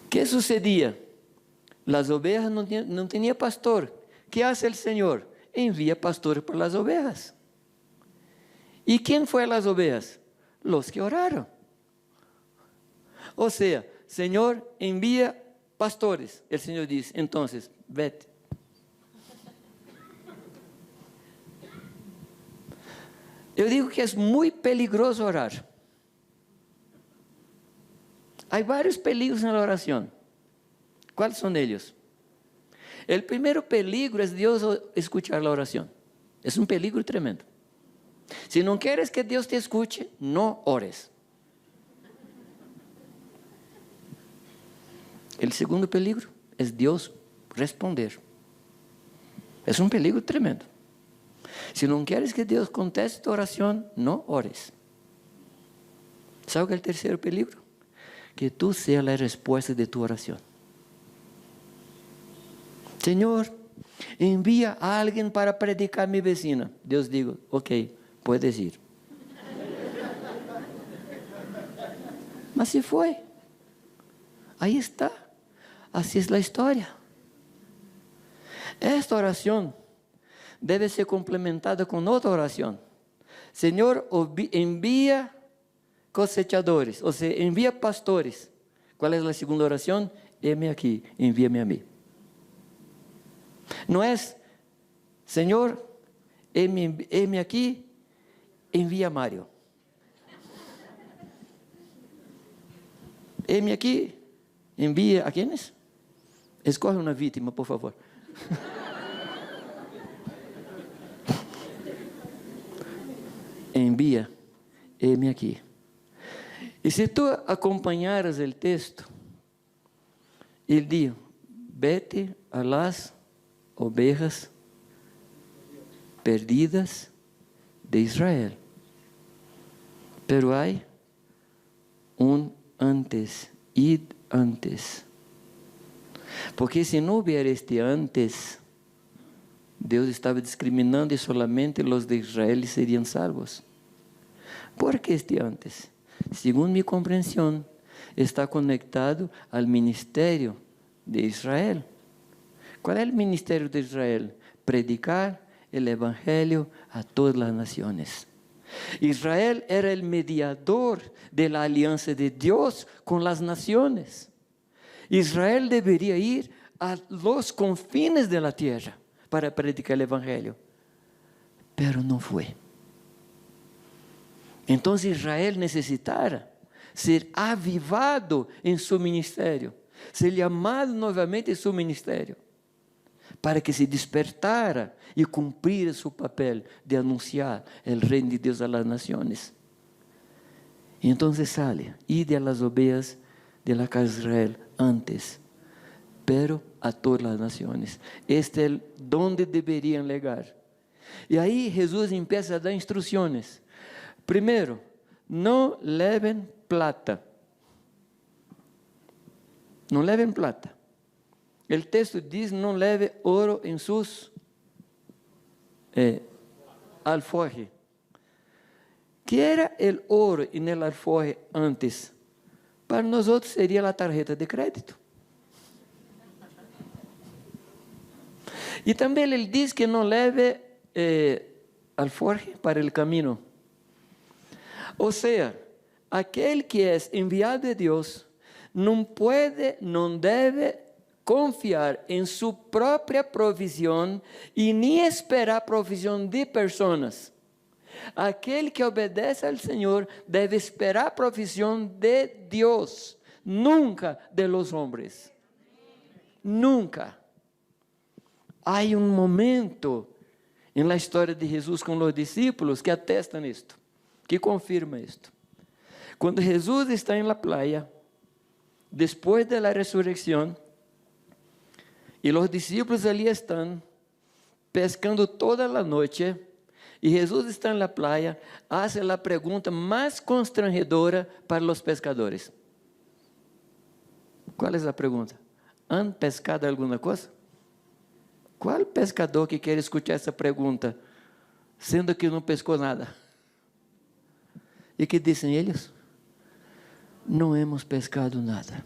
¿Qué sucedía? Las ovejas no tenían pastor. ¿Qué hace el Señor? Envía pastores para las ovejas. ¿Y quién fue a las ovejas? Los que oraron. O sea, Señor, envía pastores. El Señor dice, entonces, vete. Yo digo que es muy peligroso orar. Hay varios peligros en la oración. ¿Cuáles son ellos? El primer peligro es Dios escuchar la oración. Es un peligro tremendo. Si no quieres que Dios te escuche, no ores. El segundo peligro es Dios responder. Es un peligro tremendo. Si no quieres que Dios conteste tu oración, no ores. ¿Sabes qué es el tercer peligro? Que tú seas la respuesta de tu oración. Señor, envía a alguien para predicar a mi vecina. Dios digo, ok, puedes ir. Mas así fue. Ahí está. Así es la historia. Esta oración debe ser complementada con otra oración. Señor, envía cosechadores, o sea, envía pastores. ¿Cuál es la segunda oración? Heme aquí, envíame a mí. No es, Señor, heme aquí, envía a Mario. Heme aquí, envía a quiénes? Escoge una víctima, por favor. Envía, heme aquí. Y si tú acompañaras el texto, él dijo, vete a las ovejas perdidas de Israel. Pero hay un antes, id antes. Porque si no hubiera este antes, Deus estava discriminando e solamente os de Israel seriam salvos. ¿Por que este antes? Segundo minha compreensão, está conectado ao ministério de Israel. Qual é o ministério de Israel? Predicar o evangelho a todas as nações. Israel era o mediador da aliança de Deus com as nações. Israel deveria ir a los confines de la tierra para predicar o evangelho, pero não foi. Então Israel necessitara ser avivado em seu ministério, ser chamado novamente em seu ministério, para que se despertara e cumprira seu papel de anunciar o reino de Deus a las naciones. Então sale, ide a las ovejas de la casa de Israel antes, pero a todas as nações. Este é onde deveriam legar. E aí Jesus começa a dar instruções. Primeiro, não levem plata. Não levem plata. O texto diz, não leve ouro em seus alforjes. Que era o ouro e o alforje antes? Para nós outros seria a tarjeta de crédito. E também ele diz que não leve alforje para o caminho. Ou seja, aquele que é enviado de Deus não pode, não deve confiar em sua própria provisão e nem esperar a provisão de pessoas. Aquele que obedece ao Senhor deve esperar a provisão de Deus, nunca de los homens. Nunca. Há momento na história de Jesus com os discípulos que atestam isto, que confirma isto. Quando Jesus está na praia, depois da ressurreição, e os discípulos ali estão pescando toda a noite, e Jesus está na praia, faz a pergunta mais constrangedora para os pescadores. Qual é a pergunta? ¿Han pescado alguma coisa? Qual pescador que quer escutar essa pergunta, sendo que não pescou nada? E que dizem eles? Não hemos pescado nada.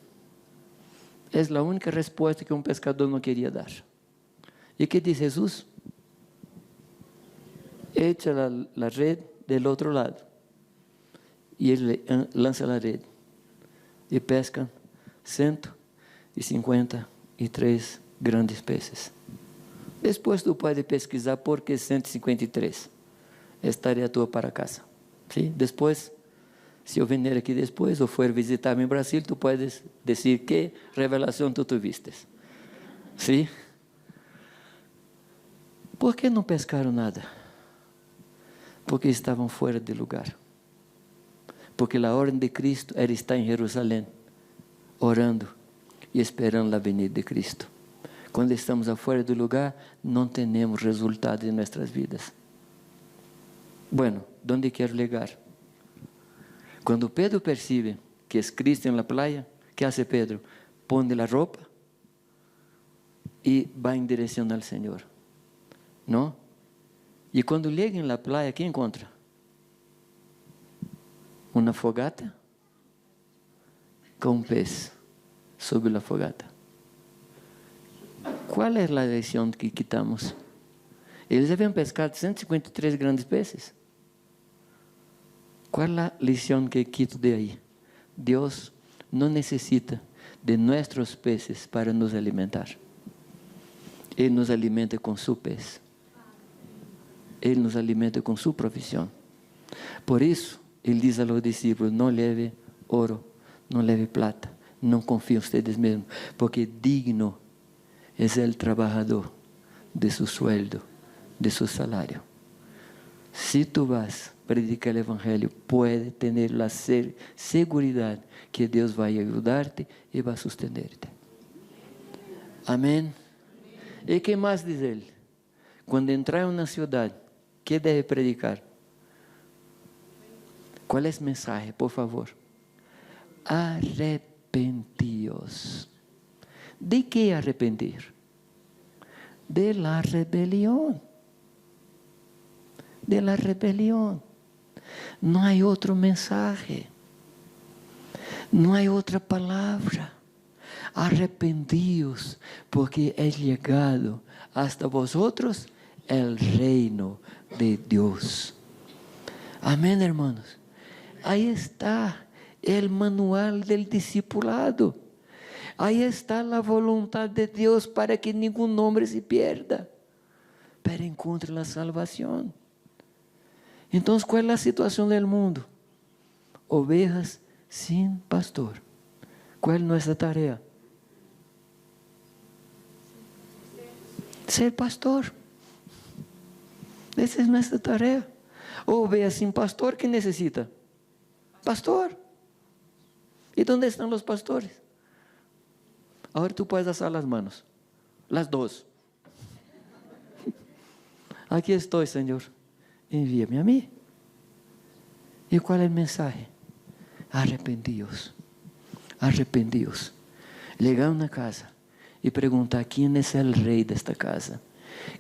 É a única resposta que um pescador não queria dar. E que diz Jesus? Echa a rede do outro lado. E ele lança a rede. E pescam 153 grandes peces. Depois tu pode pesquisar por que 153. Estaria tua para casa. Sim? Depois, se eu vier aqui depois ou for visitar-me em Brasil, tu podes dizer que revelação tu tuviste. Sim? Por que não pescaram nada? Porque estavam fora de lugar. Porque a ordem de Cristo era estar em Jerusalém, orando e esperando a venida de Cristo. Quando estamos fora do lugar, não temos resultado em nossas vidas. Bueno, onde quero chegar? Quando Pedro percebe que é Cristo na praia, que hace Pedro? Põe a roupa e vai em direção ao Senhor. Não? E quando chega na praia, ¿qué encontra? Uma fogata com um pez sobre a fogata. ¿Cuál es la lección que quitamos? Eles habían pescado 153 grandes peces. ¿Cuál es la lección que quito de ahí? Dios no necesita de nuestros peces para nos alimentar. Él nos alimenta con su pez. Él nos alimenta com sua profissão. Por isso, ele diz aos discípulos, não leve ouro, não leve plata, não confiem em vocês mesmos, porque digno é o trabalhador de seu sueldo, de seu salário. Se tu vas predicar o evangelho, pode ter a segurança que Deus vai ajudar-te e vai sustentar-te. Amém? E que mais diz ele? Quando entrar em uma cidade, que deve predicar? Qual é a mensagem, por favor? Arrepentíos. ¿De que arrepentir? De la rebelión. De la rebelión. No hay otro mensaje. No hay otra palabra. Arrepentíos, porque é llegado hasta vosotros el reino de Dios. Amén, hermanos. Ahí está el manual del discipulado. Ahí está la voluntad de Dios para que ningún hombre se pierda, pero encuentre la salvación. Entonces, ¿cuál es la situación del mundo? Ovejas sin pastor. ¿Cuál es nuestra tarea? Ser pastor. Essa é nossa tarefa. Oveja sin pastor, ¿qué necesita? Pastor. ¿Y dónde están los pastores? Ahora tú puedes alzar las manos. Las dos. Aquí estoy, Señor. Envíame a mí. ¿Y cuál es el mensaje? Arrepentíos. Arrepentíos. Llegar a una casa y preguntar quién es el rey de esta casa.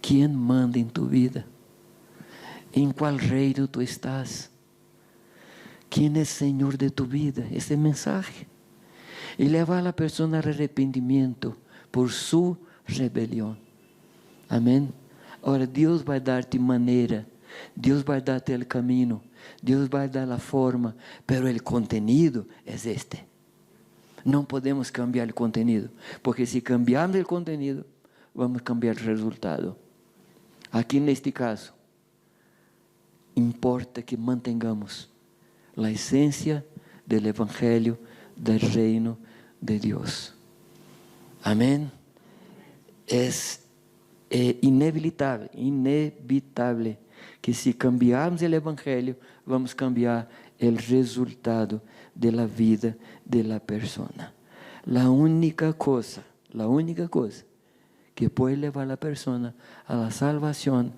¿Quién manda en tu vida? ¿En cuál reino tú estás? ¿Quién es Señor de tu vida? Ese mensaje. Y levar a la persona al arrepentimiento por su rebelión. Amén. Ahora Dios va a darte manera. Dios va a darte el camino. Dios va a dar la forma. Pero el contenido es este. No podemos cambiar el contenido. Porque si cambiamos el contenido, vamos a cambiar el resultado. Aquí en este caso, importa que mantengamos la esencia del Evangelio del reino de Dios. Amén. Es inevitable que si cambiarmos el Evangelio, vamos a cambiar el resultado de la vida de la persona. La única cosa que puede llevar a la persona a la salvación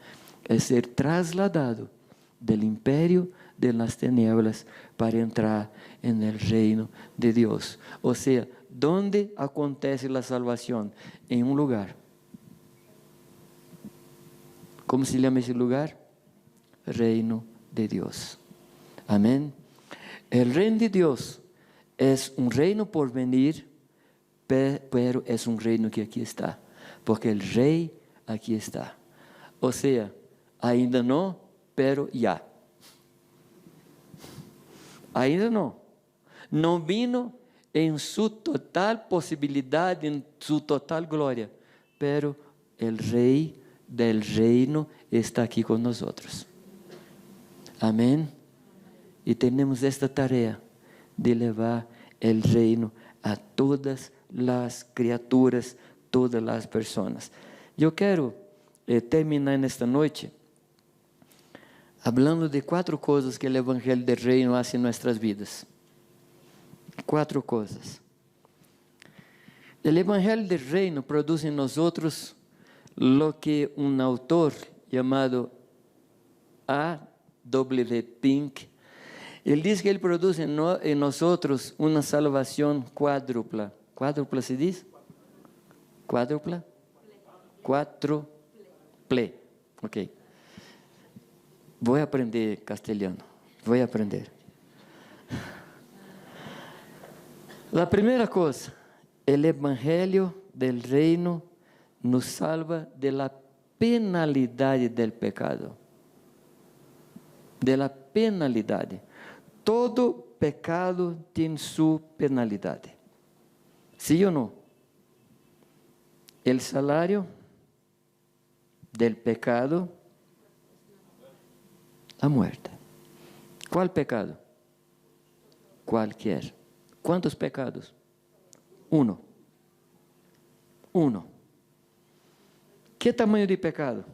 es ser trasladado del imperio de las tinieblas para entrar en el reino de Dios. O sea, ¿dónde acontece la salvación? En un lugar. ¿Cómo se llama ese lugar? Reino de Dios. Amén. El reino de Dios es un reino por venir, pero es un reino que aquí está, porque el rey aquí está. O sea, ainda no, pero ya. Ainda no. No vino en su total posibilidad, en su total gloria, pero el rey del reino está aquí con nosotros. Amén. Y tenemos esta tarea de llevar el reino a todas las criaturas, todas las personas. Yo quiero terminar en esta noche hablando de 4 cosas que el Evangelio del Reino hace en nuestras vidas. 4 cosas. El Evangelio del Reino produce en nosotros lo que un autor llamado A.W. Pink, él dice que él produce en nosotros una salvación cuádrupla. ¿Cuádrupla se dice? ¿Cuádrupla? Cuádruple. Ok. Voy a aprender castellano. Voy a aprender. La primera cosa, el Evangelio del Reino nos salva de la penalidade del pecado. De la penalidade. Todo pecado tem sua penalidade. Sim ou não? El salário del pecado, a muerte. Qual pecado? Qualquer. Quantos pecados? Uno. Que tamanho de pecado?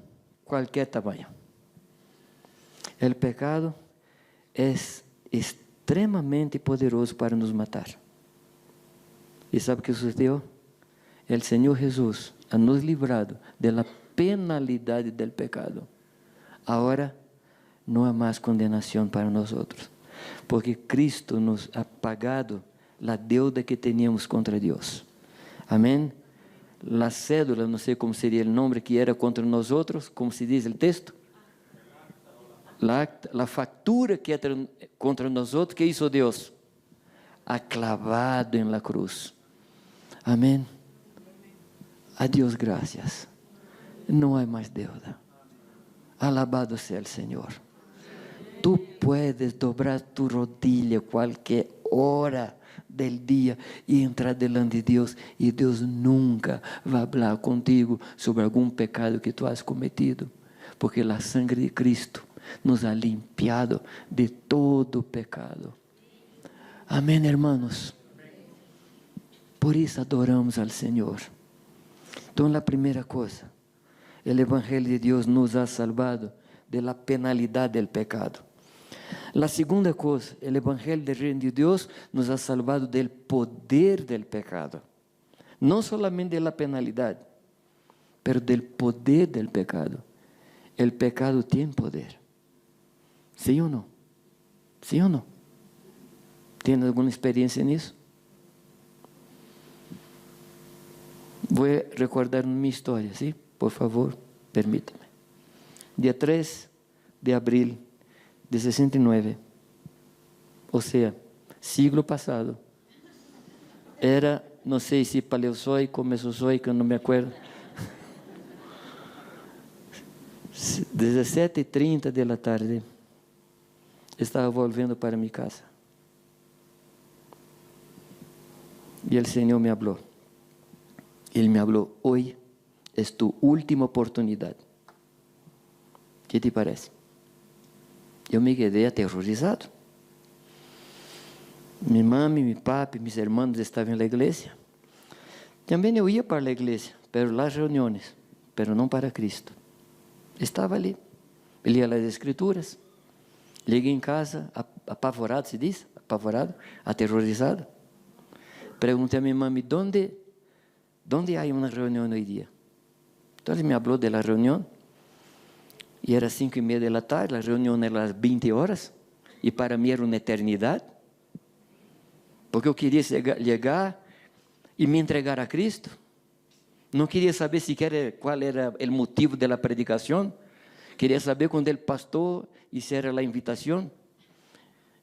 Qualquer tamanho. O pecado é extremamente poderoso para nos matar. E sabe o que sucedeu? O Senhor Jesus ha nos livrado da penalidade do pecado. Agora não há mais condenação para nós outros, porque Cristo nos ha pagado a deuda que teníamos contra Deus. Amém? A cédula, não sei como seria o nome que era contra nós outros, como se diz o texto? A factura que era contra nós outros, que hizo Deus? Ha clavado em la cruz. Amém? A Deus graças. Não há mais deuda. Alabado seja o Senhor. Tu puedes dobrar tu rodilha qualquer hora del dia e entrar delante de Deus, e Deus nunca vai falar contigo sobre algum pecado que tu has cometido, porque a sangre de Cristo nos ha limpiado de todo pecado. Amém, hermanos? Por isso adoramos al Senhor. Então, a primeira coisa, o Evangelho de Deus nos ha salvado de la penalidade del pecado. La segunda cosa, el Evangelio del Reino de Dios nos ha salvado del poder del pecado. No solamente de la penalidad, pero del poder del pecado. El pecado tiene poder. ¿Sí o no? ¿Sí o no? ¿Tiene alguna experiencia en eso? Voy a recordar mi historia, ¿sí? Por favor, permítame. Día 3 de abril de 69, ou seja, siglo passado. Era, não sei se paleozoico, mesozoico, não me acuerdo. 17:30 da tarde, estava voltando para minha casa. E o Senhor me falou. Ele me falou: hoje é tu última oportunidade. Que te parece? Eu me quedei aterrorizado. Minha mãe, meu papi, meus irmãos estavam na igreja. Também eu ia para a igreja, para as reuniões, mas não para Cristo. Estava ali, lia as Escrituras. Cheguei em casa, apavorado, se diz? Apavorado, aterrorizado. Perguntei a minha mãe: ¿Dónde há uma reunião hoje dia? Então ele me falou da reunião. E era 5:30 da tarde, a reunião era às 20 horas, e para mim era uma eternidade, porque eu queria chegar e me entregar a Cristo. Não queria saber sequer qual era o motivo da predicação, queria saber quando o pastor hiciera a invitação,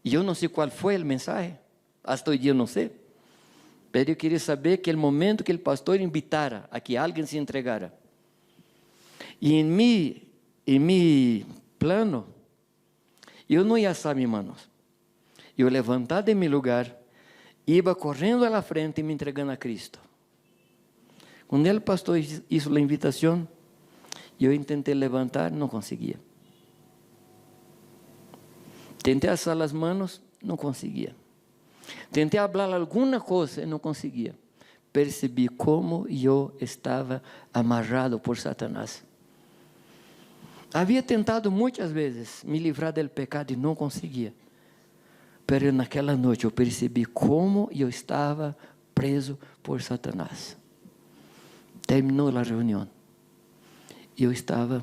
e eu não sei qual foi o mensagem, hasta hoje eu não sei, mas eu queria saber que o momento que o pastor invitara a que alguém se entregara, e em mi plano, eu não ia saber, irmãos. Eu levantava de meu lugar, ia correndo à frente e me entregando a Cristo. Quando o pastor hizo a invitação, eu tentei levantar, não conseguia. Tentei alçar as mãos, não conseguia. Tentei falar alguma coisa, não conseguia. Percebi como eu estava amarrado por Satanás. Havia tentado muitas vezes me livrar do pecado e não conseguia. Mas naquela noite eu percebi como eu estava preso por Satanás. Terminou a reunião. Eu estava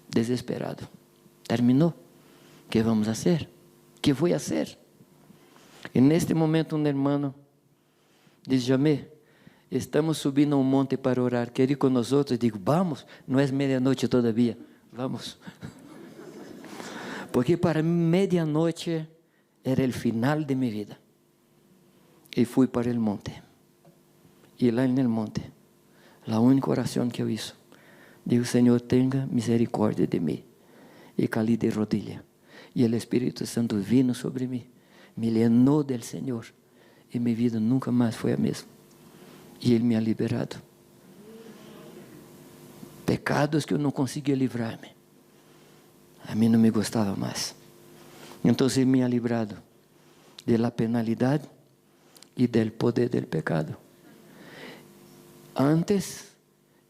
desesperado. Terminou. O que vamos fazer? O que vou fazer? E neste momento um irmão diz: Jamé, estamos subindo um monte para orar. Quer ir com nós outros? Digo: vamos, não é meia-noite todavia. Vamos. Porque para mim meia-noite era o final de minha vida. E fui para o monte. E lá no monte La única oración que yo hizo. Digo, Señor, tenga misericordia de mí. Y caí de rodilla. Y el Espíritu Santo vino sobre mí. Me llenó del Señor. Y mi vida nunca más fue la misma. Y Él me ha liberado. Pecados que eu não conseguia livrar-me. A mim não me gostava mais. Então Ele me ha livrado da penalidade e do poder do pecado. Antes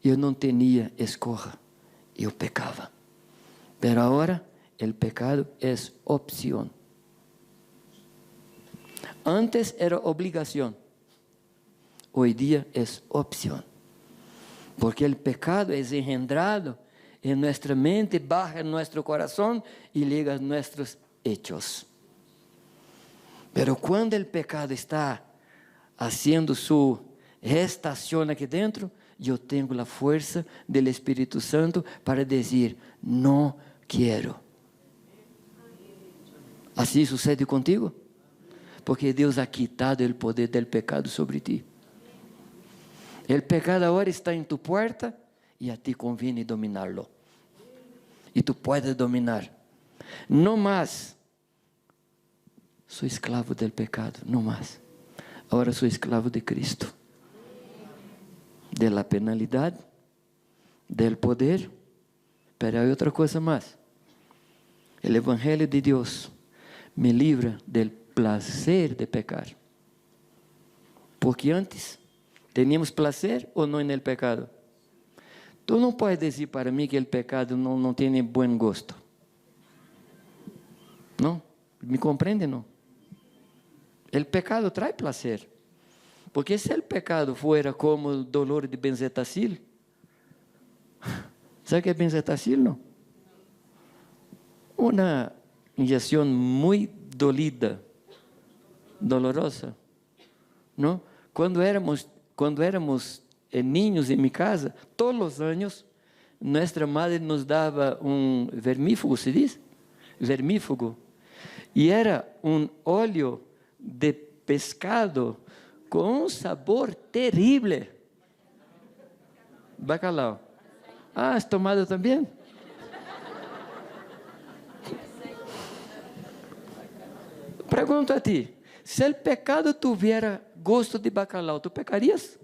eu não tinha escolha, eu pecava. Pero agora o pecado é opção. Antes era obrigação. Hoy dia é opção. Porque o pecado é engendrado em nossa mente, baja em nosso coração e liga a nossos hechos. Pero quando o pecado está haciendo sua gestação aqui dentro, eu tenho a força do Espírito Santo para dizer, não quero. Assim sucede contigo? Porque Deus ha quitado o poder do pecado sobre ti. O pecado agora está em tu porta e a ti conviene dominarlo. E tu puedes dominar. Não mais sou escravo do pecado, não mais. Agora sou escravo de Cristo. De la penalidade, del poder, pero hay outra coisa mais. O Evangelho de Deus me livra del placer de pecar. Porque antes teníamos placer ou não no pecado? Tu não podes dizer para mim que o pecado não tem bom gosto. Não? Me compreende, não? O pecado traz placer. Porque se o pecado fuera como dolor de benzetacil, sabe o que é benzetacil, não? Uma injeção muito dolorosa, não? Quando éramos niños em minha casa, todos os anos, nossa madre nos dava vermífugo, se diz? Vermífugo. E era óleo de pescado com sabor terrível. Bacalhau. Ah, has tomado também? Pergunto a ti, se o pecado tuviera gosto de bacalhau, tu pecarias?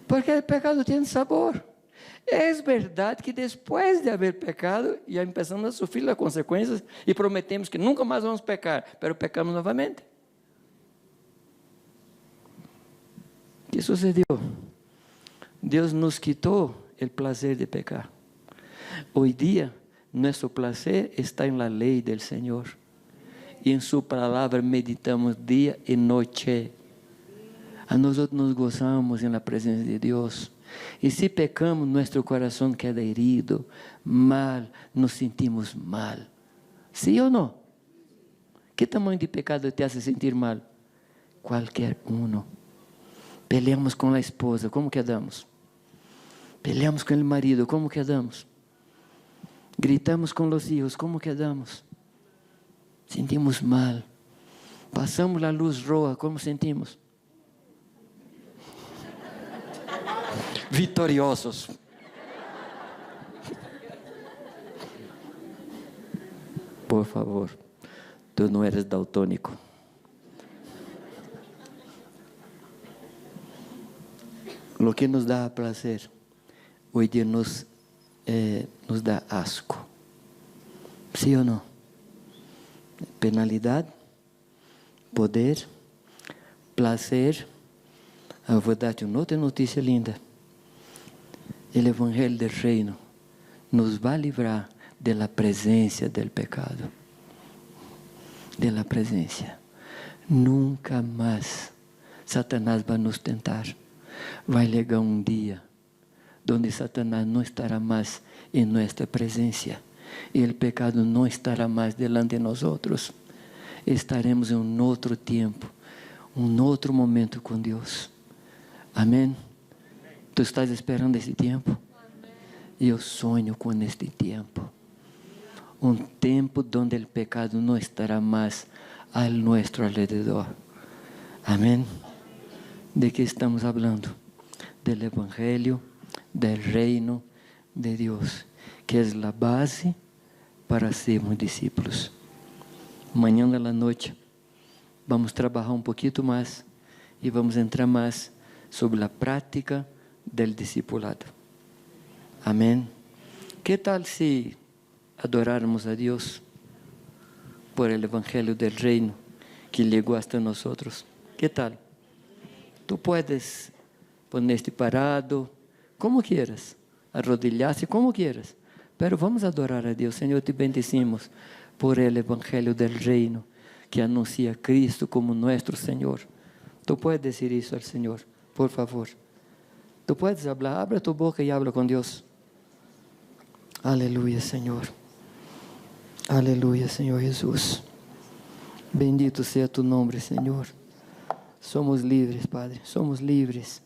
Porque o pecado tem sabor. É verdade que depois de haver pecado, já começamos a sofrer as consequências e prometemos que nunca mais vamos pecar, mas pecamos novamente. O que sucedeu? Deus nos quitou o prazer de pecar. Hoje dia, nosso prazer está em la lei del Senhor. E em sua palavra meditamos dia e noite. A nós nos gozamos na presença de Deus. E se pecamos, nosso coração queda herido, mal, nos sentimos mal. Sim ou não? Que tamanho de pecado te hace sentir mal? Qualquer um. Peleamos com a esposa, como quedamos? Peleamos com o marido, como quedamos? Gritamos com os filhos, como quedamos? Sentimos mal. Passamos a luz roja, como sentimos? Vitoriosos. Por favor, tu não eres daltónico. Lo que nos dá prazer, hoje dia nos dá asco. Sim ou não? Penalidade, poder, prazer. Eu vou dar-te uma outra notícia linda. O Evangelho do Reino nos vai livrar da presença do pecado. Da presença. Nunca mais Satanás vai nos tentar. Vai chegar dia onde Satanás não estará mais em nossa presença. E o pecado não estará mais delante de nós outros. Estaremos em outro tempo, outro momento com Deus. Amém? Tu estás esperando esse tempo? E eu sonho com este tempo. Tempo onde o pecado não estará mais a nosso alrededor. Amén. ¿De qué estamos hablando? Del Evangelio, del reino de Dios, que es la base para sermos discípulos. Mañana a la noche vamos a trabajar un poquito más y vamos a entrar más sobre la práctica del discipulado. Amén. ¿Qué tal si adoráramos a Dios por el Evangelio del reino que llegó hasta nosotros? ¿Qué tal? Tú puedes ponerte parado, como quieras, arrodillarse, como quieras, pero vamos a adorar a Dios. Señor, te bendecimos por el Evangelio del reino que anuncia a Cristo como nuestro Señor. Tú puedes decir eso al Señor, por favor. Tú puedes hablar, abre tu boca y habla con Dios. Aleluya, Señor. Aleluya, Señor Jesús. Bendito sea tu nombre, Señor. Somos libres, Padre, somos libres.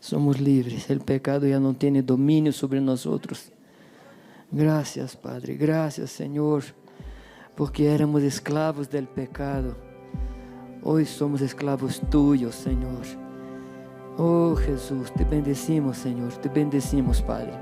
Somos libres. El pecado ya no tiene dominio sobre nosotros. Gracias, Padre. Gracias, Señor, porque éramos esclavos del pecado. Hoy somos esclavos tuyos, Señor. Oh, Jesús, te bendecimos, Señor. Te bendecimos, Padre.